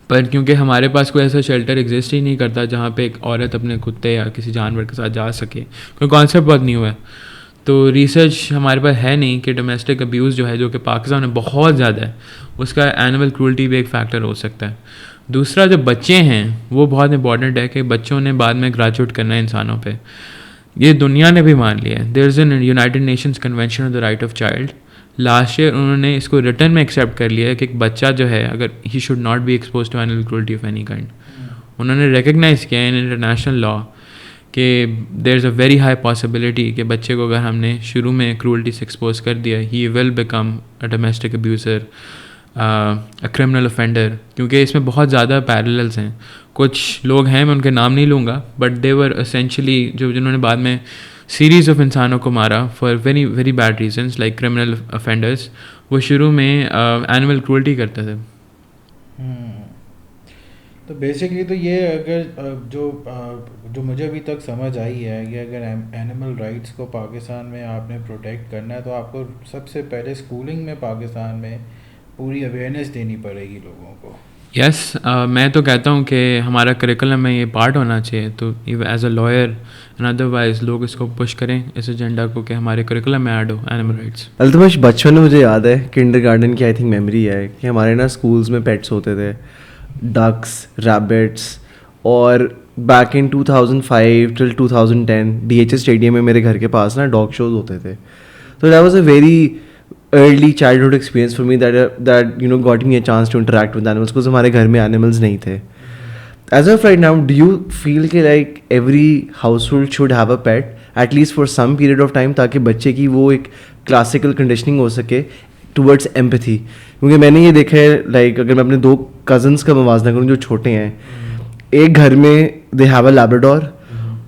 پر کیونکہ ہمارے پاس کوئی ایسا شیلٹر ایگزسٹ ہی نہیں کرتا جہاں پہ ایک عورت اپنے کتے یا کسی جانور کے ساتھ جا سکے, کوئی کانسیپٹ بہت نہیں ہوا ہے, تو ریسرچ ہمارے پاس ہے نہیں کہ ڈومیسٹک ابیوز جو ہے جو کہ پاکستان میں بہت زیادہ ہے, اس کا اینیمل کرولٹی بھی ایک فیکٹر ہو سکتا ہے. دوسرا جو بچے ہیں وہ بہت امپورٹنٹ ہے کہ بچوں نے بعد میں گریجویٹ کرنا ہے انسانوں پہ, یہ دنیا نے بھی مان لیا ہے. There is an United Nations convention on the right of child, last year انہوں نے اس کو ریٹن میں ایکسیپٹ کر لیا ہے کہ ایک بچہ جو ہے اگر he should not be exposed to animal cruelty of any kind. انہوں نے ریکگنائز کیا ان انٹرنیشنل لا کہ there is a very high possibility کہ بچے کو اگر ہم نے شروع میں کرولٹی سے ایکسپوز کر دیا, he will become a domestic abuser, a criminal offender, کیونکہ اس میں بہت زیادہ پیرللز ہیں. کچھ لوگ ہیں, میں ان کے نام نہیں لوں گا, بٹ دے ور اسینشلی جنہوں نے بعد میں سیریز آف انسانوں کو مارا for very very bad reasons like criminal offenders, وہ شروع میں اینیمل کرولٹی کرتے تھے. تو بیسکلی تو یہ اگر جو مجھے ابھی تک سمجھ آئی ہے کہ اگر اینیمل رائٹس کو پاکستان میں آپ نے پروٹیکٹ کرنا ہے تو آپ کو سب سے پہلے اسکولنگ میں پاکستان میں پوری اویئرنیس دینی پڑے گی لوگوں کو. یس, میں تو کہتا ہوں کہ ہمارا کریکولم میں یہ پارٹ ہونا چاہیے. تو as a lawyer and otherwise لوگ اس کو پش کریں اس ایجنڈا کو کہ ہمارے کریکولم میں ایڈ ہو اینیمل رائٹس. التمش بچپن میں مجھے یاد ہے کنڈر گارڈن کی آئی تھنک میموری ہے کہ ہمارے نا اسکولس میں پیٹس ہوتے تھے, ڈکس, ریبٹس, اور back in 2005 till 2010 DHS stadium میں میرے گھر کے پاس نا ڈاگ شوز ہوتے تھے. تو that was a very early childhood experience for me that you know got me a chance to interact with animals because ہمارے گھر میں animals نہیں تھے. As of right now, do you feel کہ like every household should have a pet at least for some period of time تاکہ بچے کی وہ ایک classical conditioning ہو سکے towards empathy؟ کیونکہ میں نے یہ دیکھا ہے like اگر میں اپنے 2 cousins کا موازنہ کروں جو چھوٹے ہیں, ایک گھر میں they have a Labrador,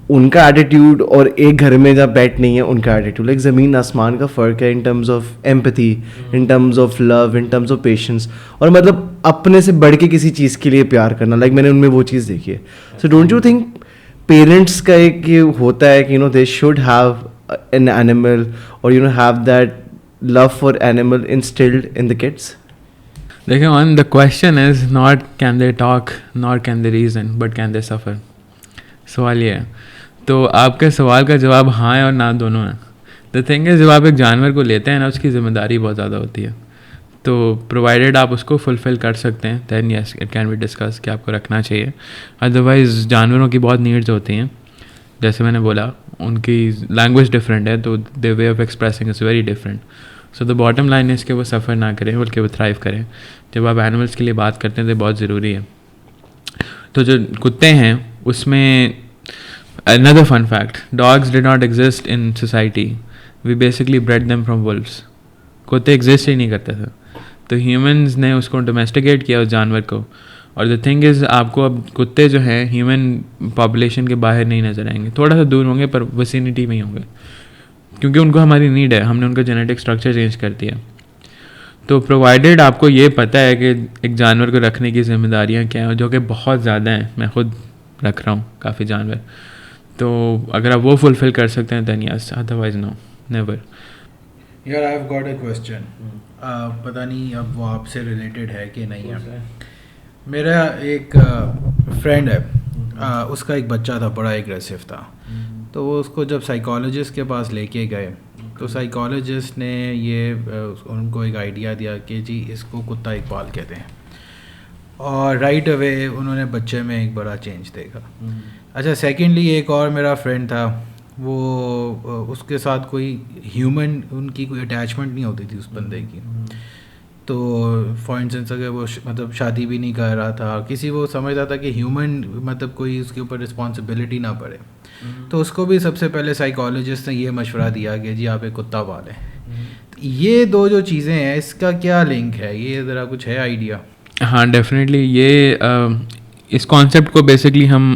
ان کا ایٹیٹیوڈ, اور ایک گھر میں جہاں پیٹ نہیں ہے ان کا ایٹیٹیوڈ لائک زمین آسمان کا فرق ہے in terms of empathy, in terms of love, in terms of patience, اور مطلب اپنے سے بڑھ کے کسی چیز کے لیے پیار کرنا. لائک میں نے ان میں وہ چیز دیکھی ہے. So don't you think parents کا ایک یہ ہوتا ہے کہ you know they should have an animal اور you know have that love for animal instilled in the kids? دیکھیں, on the question is not can they talk, not can they reason, but can they suffer. سوال یہ ہے. تو آپ کے سوال کا جواب ہاں ہے اور نہ دونوں ہیں. دا تھنگ ہے جب آپ ایک جانور کو لیتے ہیں نا اس کی ذمہ داری بہت زیادہ ہوتی ہے. تو پرووائڈیڈ آپ اس کو فلفل کر سکتے ہیں then yes it can be discuss کہ آپ کو رکھنا چاہیے. ادروائز جانوروں کی بہت نیڈز ہوتی ہیں, جیسے میں نے بولا ان کی لینگویج ڈفرینٹ ہے تو the way of expressing is very different. So the bottom line is کہ وہ سفر نہ کریں بلکہ وہ تھرائیو کریں. جب آپ اینیملس کے لیے بات کرتے ہیں تو بہت ضروری ہے. تو جو کتے ہیں اس میں another fun fact, dogs did not exist in society, we basically bred them from wolves. کتے ایگزسٹ ہی نہیں کرتے تھے, تو ہیومنز نے اس کو ڈومیسٹیکیٹ کیا اس جانور کو. اور دا تھنگ از آپ کو اب کتے جو ہیں ہیومن پاپولیشن کے باہر نہیں نظر آئیں گے, تھوڑا سا دور ہوں گے پر وسینٹی میں ہی ہوں گے, کیونکہ ان کو ہماری نیڈ ہے, ہم نے ان کا جینیٹک اسٹرکچر چینج کر دیا. تو پرووائڈیڈ آپ کو یہ پتہ ہے کہ ایک جانور کو رکھنے کی ذمہ داریاں کیا ہیں, جو کہ بہت زیادہ ہیں. میں خود رکھ رہا ہوں کافی جانور, تو اگر آپ وہ فلفل کر سکتے ہیں دین یس, ادروائز نو, نیور. یار I have got a question, پتہ نہیں اب وہ آپ سے ریلیٹڈ ہے کہ نہیں ہے. میرا ایک فرینڈ ہے, اس کا ایک بچہ تھا بڑا ایگریسو تھا, تو وہ اس کو جب سائیکالوجسٹ کے پاس لے کے گئے تو سائیکالوجسٹ نے یہ ان کو ایک آئیڈیا دیا کہ جی اس کو کتا اقبال کہتے ہیں. اور رائٹ اوے انہوں نے بچے میں ایک بڑا چینج دیکھا. اچھا سیکنڈلی ایک اور میرا فرینڈ تھا, وہ اس کے ساتھ کوئی ہیومن ان کی کوئی اٹیچمنٹ نہیں ہوتی تھی اس بندے کی. تو فار انسٹنس اگر وہ مطلب شادی بھی نہیں کر رہا تھا, کسی وہ سمجھتا تھا کہ ہیومن مطلب کوئی اس کے اوپر رسپانسبلٹی نہ پڑے, تو اس کو بھی سب سے پہلے سائیکالوجسٹ نے یہ مشورہ دیا کہ جی آپ ایک کتا پالیں. یہ دو جو چیزیں ہیں اس کا کیا لنک ہے, یہ ذرا کچھ ہے آئیڈیا؟ ہاں ڈیفینیٹلی, یہ اس کانسیپٹ کو بیسکلی ہم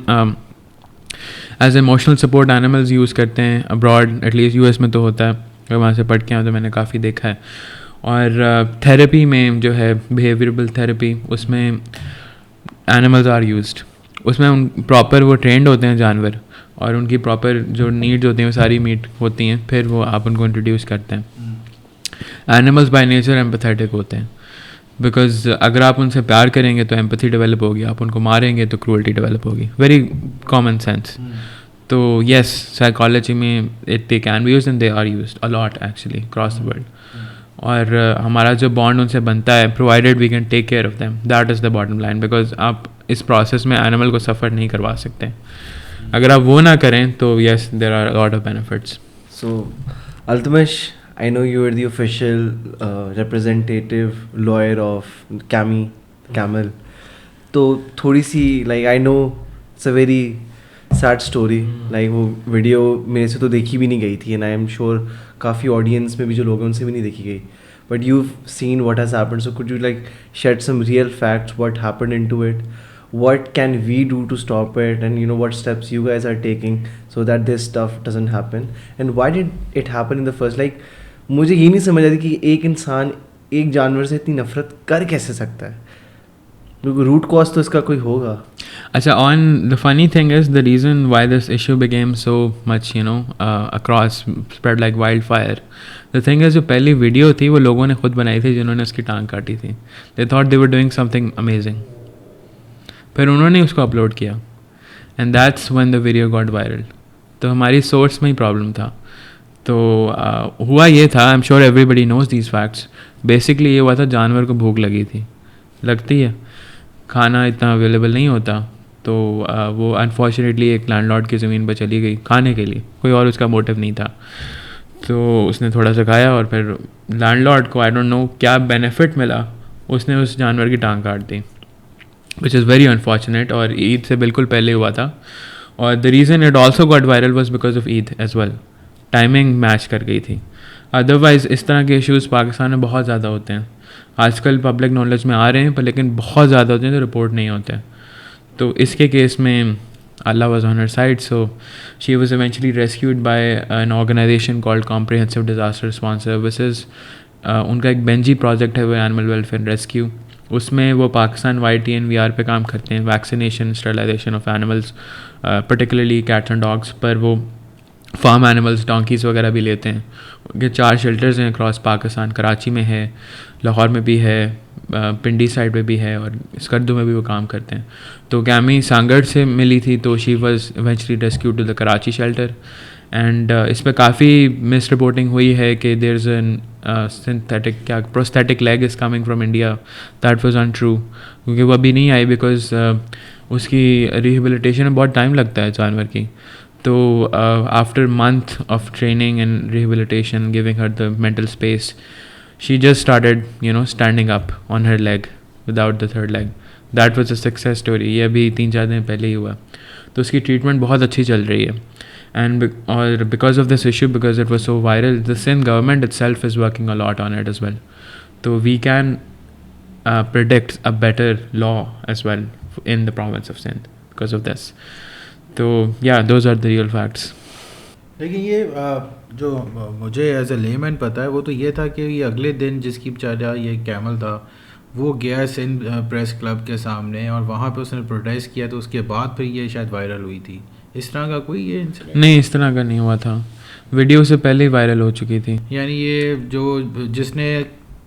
as emotional support animals use کرتے ہیں abroad, at least U S میں تو ہوتا ہے, اگر وہاں سے پڑھ کے آؤں تو میں نے کافی دیکھا ہے. اور تھیراپی میں جو ہے بیہیویئربل تھیراپی, اس میں اینیملز آر یوزڈ, اس میں ان پراپر وہ ٹرینڈ ہوتے ہیں جانور, اور ان کی پراپر جو نیڈز ہوتی ہیں وہ ساری میٹ ہوتی ہیں, پھر وہ آپ ان کو انٹروڈیوس کرتے ہیں. اینیملز بائی نیچر ایمپیتھیٹک ہوتے ہیں, بیکاز اگر آپ ان سے پیار کریں گے تو ایمپتھی ڈیولپ ہوگی, آپ ان کو ماریں گے تو کروئلٹی ڈیولپ ہوگی, ویری کامن سینس. تو یس سائیکالوجی میں they can be used and they are used a lot actually across the world. اور ہمارا جو بانڈ ان سے بنتا ہے, provided we can take care of them, that is the bottom line, because آپ اس پروسیس میں اینیمل کو سفر نہیں کروا سکتے. اگر آپ وہ نہ کریں تو yes there are lot of benefits. So Altamash, I know you are the official representative lawyer of Camel. تو تھوڑی سی like I know it's a very sad story. like وہ ویڈیو میرے سے تو دیکھی بھی نہیں گئی تھی, and I am sure coffee audience میں بھی جو لوگ ہیں ان سے بھی نہیں دیکھی گئی. But you've seen what has happened. So could you like shed some real facts, what happened into it? What can we do to stop it? And you know what steps you guys are taking so that this stuff doesn't happen? And why did it happen in the first? Like مجھے یہ نہیں سمجھ آتی کہ ایک انسان ایک جانور سے اتنی نفرت کر کیسے سکتا ہے, کیونکہ روٹ کاز تو اس کا کوئی ہوگا. اچھا, on the funny thing is the reason why this issue became so much across spread like wildfire. The thing is جو پہلی ویڈیو تھی وہ لوگوں نے خود بنائی تھی جنہوں نے اس کی ٹانگ کاٹی تھی. They thought they were doing some thing amazing, پھر انہوں نے اس کو اپلوڈ کیا, and that's when the video got viral. تو ہماری سورس میں ہی پرابلم تھا. تو ہوا یہ تھا, I am sure everybody knows these facts. Basically یہ ہوا تھا, جانور کو بھوک لگی تھی, لگتی ہے, کھانا اتنا اویلیبل نہیں ہوتا, تو وہ انفارچونیٹلی ایک لینڈ لارڈ کی زمین پہ چلی گئی کھانے کے لیے, کوئی اور اس کا موٹیو نہیں تھا. تو اس نے تھوڑا سا کھایا, اور پھر لینڈ لارڈ کو آئی ڈونٹ نو کیا بینیفٹ ملا, اس نے اس جانور کی ٹانگ کاٹ دی, وچ از ویری انفارچونیٹ. اور عید سے بالکل پہلے ہوا تھا, اور the reason it also got viral was because of Eid as well. Timing match کر گئی تھی. ادروائز اس طرح کے ایشوز پاکستان میں بہت زیادہ ہوتے ہیں, آج کل پبلک نالج میں آ رہے ہیں, پر لیکن بہت زیادہ ہوتے ہیں تو رپورٹ نہیں ہوتے. تو اس کے کیس میں Allah was on her side, so she was eventually rescued by an organisation called comprehensive disaster response services. ان کا ایک بینجی پروجیکٹ ہے, وہ اینیمل ویلفیئر ریسکیو. اس میں وہ پاکستان YTNVR پہ کام کرتے ہیں, vaccination sterilization of animals, particularly cats and dogs. پر وہ فارم اینیملز, ڈانکیز وغیرہ بھی لیتے ہیں. ان کے 4 شیلٹرز ہیں اکراس پاکستان, کراچی میں ہے, لاہور میں بھی ہے, پنڈی سائڈ پہ بھی ہے, اور اسکردو میں بھی وہ کام کرتے ہیں. تو کیمی سانگڑ سے ملی تھی, تو she was eventually rescued to the Karachi shelter. And اس پہ کافی مس رپورٹنگ ہوئی ہے کہ دیر از این سنتھیٹک کیا prosthetic leg is coming from India. That was in true, کیونکہ وہ ابھی نہیں آئی, بیکاز اس کی ریہیبلیٹیشن میں بہت ٹائم لگتا ہے جانور کی. تو after month of training and rehabilitation, giving Hare the mental space, she just started standing up on her leg without the third leg. That was a success story. یہ ابھی 3-4 دن پہلے ہی ہوا. تو اس کی ٹریٹمنٹ بہت اچھی چل رہی ہے. And because of this issue, because it was so viral, the Sindh government itself is working a lot on it as well. So we can predict a better law as well in the province of Sindh because of this. So yeah, those are the real facts. لیکن یہ جو مجھے as a لیمین پتہ ہے وہ تو یہ تھا کہ یہ اگلے دن جس کی بیچارہ یہ کیمل تھا وہ گیا سندھ پریس کلب کے سامنے, اور وہاں پہ اس نے پروٹیسٹ کیا, تو اس کے بعد پھر یہ شاید وائرل ہوئی تھی. اس طرح کا کوئی یہ انسیڈنٹ نہیں, اس طرح کا نہیں ہوا تھا, ویڈیو سے پہلے ہی وائرل ہو چکی تھی. یعنی یہ جو جس نے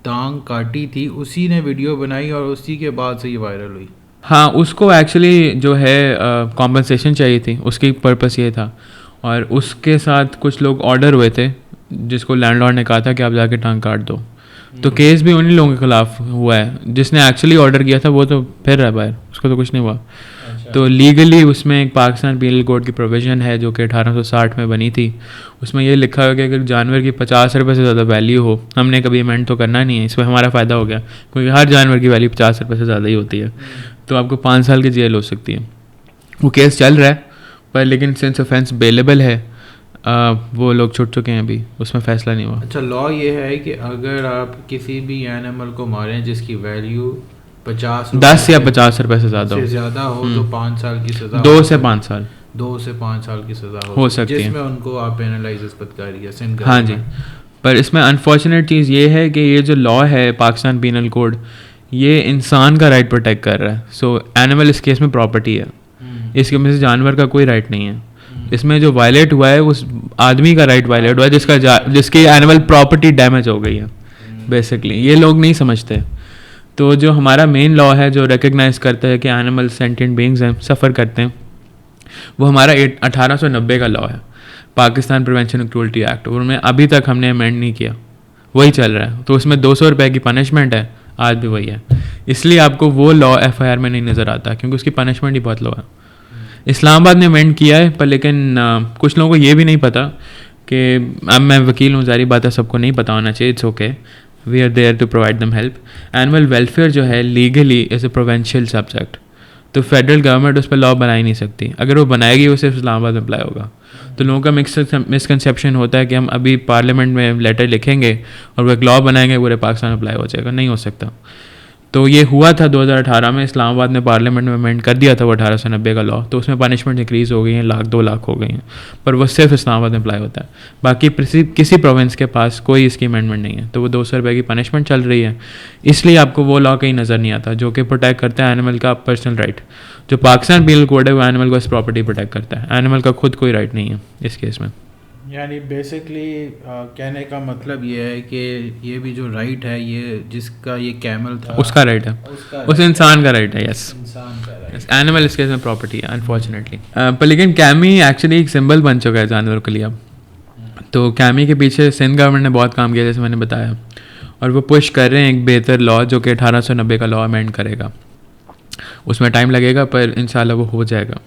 ٹانگ کاٹی تھی اسی نے ویڈیو بنائی اور اسی کے بعد سے یہ وائرل ہوئی. ہاں, اس کو ایکچولی جو ہے کمپنسیشن چاہیے تھی, اس کی پرپس یہ تھا. اور اس کے ساتھ کچھ لوگ آرڈر ہوئے تھے, جس کو لینڈ لارڈ نے کہا تھا کہ آپ جا کے ٹانگ کاٹ دو. تو کیس بھی انہیں لوگوں کے خلاف ہوا ہے. جس نے ایکچولی آرڈر کیا تھا وہ تو پھر رہا باہر, اس کو تو کچھ نہیں ہوا. تو لیگلی اس میں ایک پاکستان پینل کوڈ کی پروویژن ہے جو کہ 1860 میں بنی تھی. اس میں یہ لکھا ہوا کہ اگر جانور کی 50 روپے سے زیادہ ویلیو ہو, ہم نے کبھی امینڈ تو کرنا نہیں ہے, اس میں ہمارا فائدہ ہو گیا کیونکہ ہر جانور کی ویلیو 50 روپے سے زیادہ ہی ہوتی ہے, تو آپ کو 5 سال کی جیل ہو سکتی ہے. وہ کیس چل رہا ہے پر لیکن سنس آفینس بیلیبل ہے, وہ لوگ چھوٹ چکے ہیں, ابھی اس میں فیصلہ نہیں ہوا. اچھا, لا یہ ہے کہ اگر آپ کسی بھی اینیمل کو ماریں جس کی ویلیو 10 یا 50 روپے سے زیادہ ہو تو 5 سال کی سزا, 2 سے 5 سال 2 سے 5 سال کی سزا ہو سکتی ہے, جس میں ان کو آپ پینلائز بدکاری ہے سندھ. ہاں جی, پر اس میں انفارچونیٹ چیز یہ ہے کہ یہ جو لا ہے پاکستان پینل کوڈ, یہ انسان کا رائٹ پروٹیکٹ کر رہا ہے. سو اینیمل اس کیس میں پراپرٹی ہے, اس کے میں سے جانور کا کوئی رائٹ نہیں ہے. اس میں جو وائلیٹ ہوا ہے اس آدمی کا رائٹ وائلیٹ ہوا ہے جس کی اینیمل پراپرٹی ڈیمیج ہو گئی ہے بیسکلی. یہ لوگ نہیں سمجھتے. تو جو ہمارا مین لا ہے جو ریکگنائز کرتا ہے کہ اینیمل سینٹینٹ بینگز ہیں, سفر کرتے ہیں, وہ ہمارا 1890 کا لا ہے, Pakistan prevention of cruelty act, اور میں ابھی تک ہم نے امینڈ نہیں کیا, وہی چل رہا ہے. تو اس میں 200 روپے کی پنشمنٹ ہے, آج بھی وہی ہے. اس لیے آپ کو وہ لا ایف آئی آر میں نہیں نظر آتا کیونکہ اس کی پنشمنٹ ہی بہت لو ہے. اسلام آباد نے امینڈ کیا ہے پر لیکن کچھ لوگوں کو یہ بھی نہیں پتا کہ, اب میں وکیل ہوں, ظاہری بات ہے سب کو نہیں پتا ہونا چاہیے, it's okay, we are there to provide them help. Animal welfare جو ہے legally is a provincial subject, تو فیڈرل گورنمنٹ اس پہ لا بنا ہی نہیں سکتی. اگر وہ بنائے گی وہ صرف اسلام آباد میں اپلائی ہوگا. تو لوگوں کا مسکنسیپشن ہوتا ہے کہ ہم ابھی پارلیمنٹ میں لیٹر لکھیں گے اور وہ ایک لا بنائیں گے پورے پاکستان میں اپلائی ہو جائے گا. نہیں ہو سکتا. تو یہ ہوا تھا 2018 میں, اسلام آباد نے پارلیمنٹ میں امینڈ کر دیا تھا وہ 1890 کا لا, تو اس میں پنشمنٹ انکریز ہو گئی ہیں, 1,00,000 2,00,000 ہو گئی ہیں, پر وہ صرف اسلام آباد میں اپلائی ہوتا ہے. باقی کسی پروونس کے پاس کوئی اس کی امینڈمنٹ نہیں ہے. تو وہ 200 روپے کی پنشمنٹ چل رہی ہے, اس لیے آپ کو وہ لا کہیں نظر نہیں آتا جو کہ پروٹیکٹ کرتا ہے اینیمل کا پرسنل رائٹ. جو پاکستان پینل کوڈ ہے وہ اینیمل کو اس پراپرٹی پروٹیکٹ کرتا ہے, اینیمل کا خود کوئی رائٹ نہیں ہے اس کیس میں. یعنی بیسکلی کہنے کا مطلب یہ ہے کہ یہ بھی جو رائٹ ہے, یہ جس کا یہ کیمل تھا اس کا رائٹ ہے, اس انسان کا رائٹ ہے. یس, انسان کا رائٹ, اینیمل اس کیس میں پراپرٹی ہے انفارچونیٹلی. پر لیکن کیمی ایکچولی ایک سمبل بن چکا ہے جانوروں کے لیے اب. تو کیمی کے پیچھے سندھ گورنمنٹ نے بہت کام کیا جیسے میں نے بتایا, اور وہ پش کر رہے ہیں ایک بہتر لا جو کہ 1890 کا لا امینڈ کرے گا. اس میں ٹائم لگے گا پر انشاءاللہ وہ ہو جائے گا.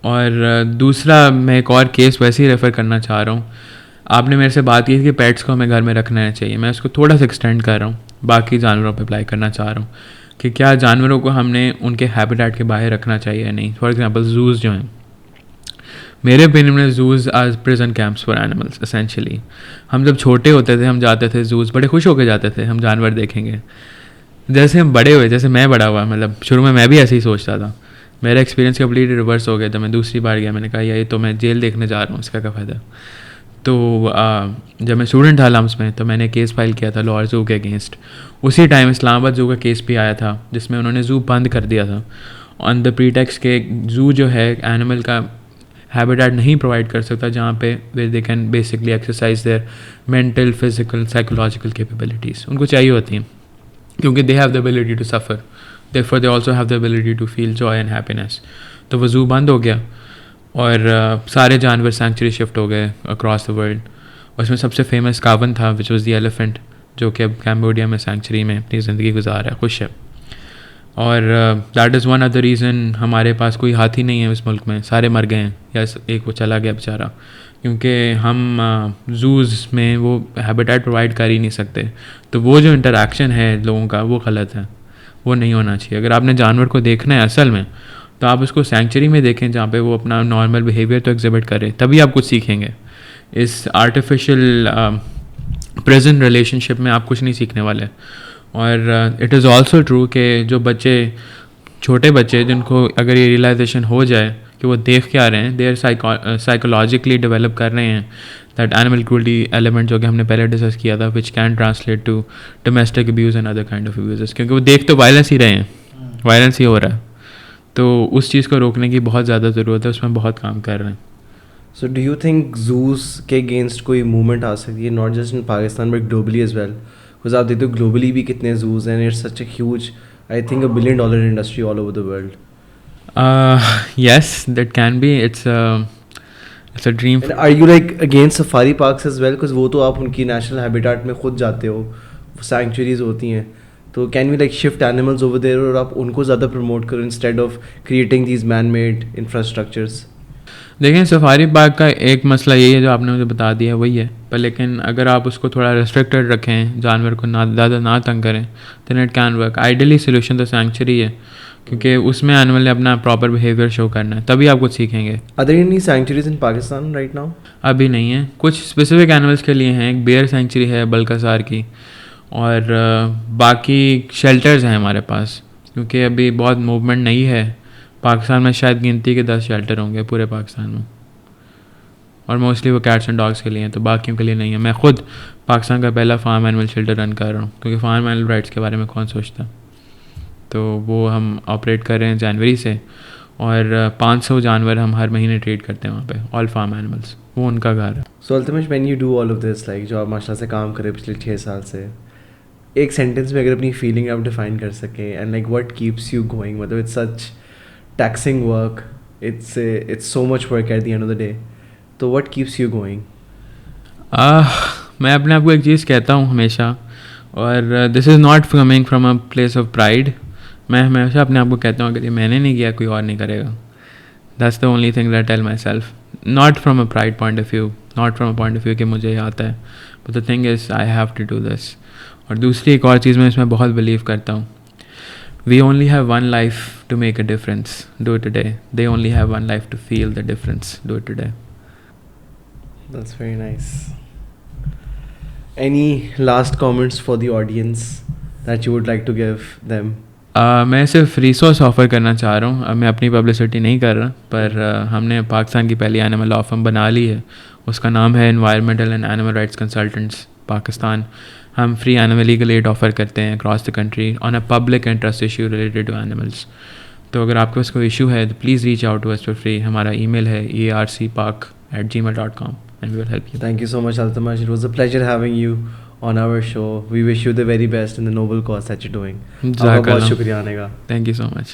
اور دوسرا میں ایک اور کیس ویسے ہی ریفر کرنا چاہ رہا ہوں. آپ نے میرے سے بات کی کہ پیٹس کو ہمیں گھر میں رکھنا چاہیے, میں اس کو تھوڑا سا ایکسٹینڈ کر رہا ہوں, باقی جانوروں پہ اپلائی کرنا چاہ رہا ہوں کہ کیا جانوروں کو ہم نے ان کے ہیبیٹیٹ کے باہر رکھنا چاہیے یا نہیں. فار ایگزامپل زوز جو ہیں, میرے اوپینین میں zoos are prison camps for animals essentially. ہم جب چھوٹے ہوتے تھے ہم جاتے تھے زوز, بڑے خوش ہو کے جاتے تھے, ہم جانور دیکھیں گے. جیسے ہم بڑے ہوئے, جیسے میں بڑا ہوا, مطلب شروع میں بھی ایسے ہی سوچتا تھا, میرا ایکسپیرینس کمپلیٹلی ریورس ہو گیا تھا. میں دوسری بار گیا, میں نے کہا یہ تو میں جیل دیکھنے جا رہا ہوں, اس کا کیا فائدہ. تو جب میں اسٹوڈنٹ تھا لمس میں تو میں نے کیس فائل کیا تھا لاہور زو کے اگینسٹ. اسی ٹائم اسلام آباد زو کا کیس بھی آیا تھا جس میں انہوں نے زو بند کر دیا تھا آن دا پریٹیکس کہ زو جو ہے اینیمل کا ہیبیٹیٹ نہیں پرووائڈ کر سکتا جہاں پہ where they can basically exercise their mental physical psychological capabilities. ان کو چاہیے ہوتی ہیں کیونکہ they have the ability to suffer, therefore they also have the ability to feel joy and happiness. تو وہ زو بند ہو گیا اور سارے جانور سینکچری شفٹ ہو گئے اکراس دا ورلڈ. اور اس میں سب سے فیمس کاون تھا وچ واز دی ایلیفینٹ, جو کہ اب کیمبوڈیا میں سینکچری میں اپنی زندگی گزار ہے, خوش ہے. اور that is one of the reason ہمارے پاس کوئی ہاتھی نہیں ہے اس ملک میں, سارے مر گئے ہیں یا ایک وہ چلا گیا بیچارہ, کیونکہ ہم زوز میں وہ ہیبیٹیٹ پرووائڈ کر ہی نہیں سکتے. تو وہ جو انٹریکشن ہے لوگوں کا وہ غلط ہے, وہ نہیں ہونا چاہیے. اگر آپ نے جانور کو دیکھنا ہے اصل میں تو آپ اس کو سینکچری میں دیکھیں جہاں پہ وہ اپنا نارمل بیہیویئر تو ایگزیبٹ کرے, تبھی آپ کچھ سیکھیں گے. اس آرٹیفیشیل پریزنٹ ریلیشن شپ میں آپ کچھ نہیں سیکھنے والے. اور اٹ از آلسو ٹرو کہ جو بچے چھوٹے بچے جن کو اگر یہ ریئلائزیشن ہو جائے کہ وہ دیکھ کے آ رہے ہیں, دے آر سائیکولوجیکلی ڈیولپ کر رہے ہیں دیٹ اینیمل کرولٹی ایلیمنٹ جو کہ ہم نے پہلے ڈسکس کیا تھا which can translate to domestic abuse and other kind of abuses, کیونکہ وہ دیکھ تو وائلنس ہی رہے ہیں, وائلنس ہی ہو رہا ہے. تو اس چیز کو روکنے کی بہت زیادہ ضرورت ہے, اس میں بہت کام کر رہے ہیں. So do you think zoos کے اگینسٹ کوئی موومنٹ آ سکتی ہے, not just in Pakistan but globally as well, because آپ دیکھتے ہو گلوبلی بھی کتنے زوز ہیں, it's such a huge, I think $1 billion industry all over the world. Yes, that can be. It's a dream. And are you like against safari parks as well? Because وہ تو آپ ان کی national habitat میں خود جاتے ہو, سینکچوریز ہوتی ہیں, تو can we like shift animals over there اور آپ ان کو زیادہ پروموٹ کرو instead of creating these man made infrastructures? دیکھیں سفاری پارک کا ایک مسئلہ یہی ہے جو آپ نے مجھے بتا دیا ہے وہی ہے, پر لیکن اگر آپ اس کو تھوڑا ریسٹرکٹیڈ رکھیں, جانور کو زیادہ نہ تنگ کریں, then it can work. Ideally solution تو سینکچوری ہے, کیونکہ اس میں اینیمل نے اپنا پراپر بیہیویئر شو کرنا ہے, تبھی آپ کچھ سیکھیں گے. Are there any sanctuaries in Pakistan right now? ابھی نہیں ہے, کچھ اسپیسیفک اینیملس کے لیے ہیں. ایک بیئر سینکچوری ہے بلکسار کی, اور باقی شیلٹرز ہیں ہمارے پاس, کیونکہ ابھی بہت موومنٹ نہیں ہے پاکستان میں. شاید گنتی کے 10 شیلٹر ہوں گے پورے پاکستان میں, اور موسٹلی وہ کیٹس اینڈ ڈاگس کے لیے ہیں, تو باقیوں کے لیے نہیں ہے. میں خود پاکستان کا پہلا فارم اینیمل شیلٹر رن کر رہا ہوں, کیونکہ فارم اینیمل رائٹس کے بارے میں کون سوچتا, تو وہ ہم آپریٹ کر رہے ہیں جنوری سے, اور 500 جانور ہم ہر مہینے ٹریٹ کرتے ہیں وہاں پہ, آل فارم اینیملس, وہ ان کا گھر ہے. So Altamash when you do all of this, like جو آپ ماشاء اللہ سے کام کرے پچھلے 6 سال سے, ایک سینٹینس میں اگر اپنی فیلنگ آپ ڈیفائن کر سکیں, and like what keeps you going, مطلب it's such taxing work, it's so much work at the end of the day, تو وٹ کیپس یو گوئنگ؟ میں اپنے آپ کو ایک چیز کہتا ہوں ہمیشہ, اور this is not coming from a place of pride. میں ہمیشہ اپنے آپ کو کہتا ہوں کہ یہ میں نے نہیں کیا, کوئی اور نہیں کرے گا. That's the only thing that tell myself, not from a pride point of view, not from a point of view کہ مجھے یہ آتا ہے, but the thing is I have to do this. اور دوسری ایک اور چیز میں اس میں بہت بلیو کرتا ہوں, we only have one life to make a difference, do it today. They only have one life to feel the difference, do it today. That's very nice. Any last comments for the audience that you would like to give them? میں صرف resource offer کرنا چاہ رہا ہوں. اب میں اپنی publicity نہیں کر رہا, پر ہم نے پاکستان کی پہلی اینیمل لا فرم بنا لی ہے. اس کا نام ہے environmental and animal rights consultants Pakistan. ہم free animal legal aid offer کرتے ہیں across the country on a public interest issue related to animals. تو اگر آپ کے پاس کوئی ایشو ہے تو please reach out to us for free. ہمارا ای میل ہے ercpark@gmail.com and we will help you. Thank you so much, Altamash. It was a pleasure having you on our show. We wish you the very best in the noble cause that you're doing. Jazakallah. بہت شکریہ آنے کا. Thank you so much.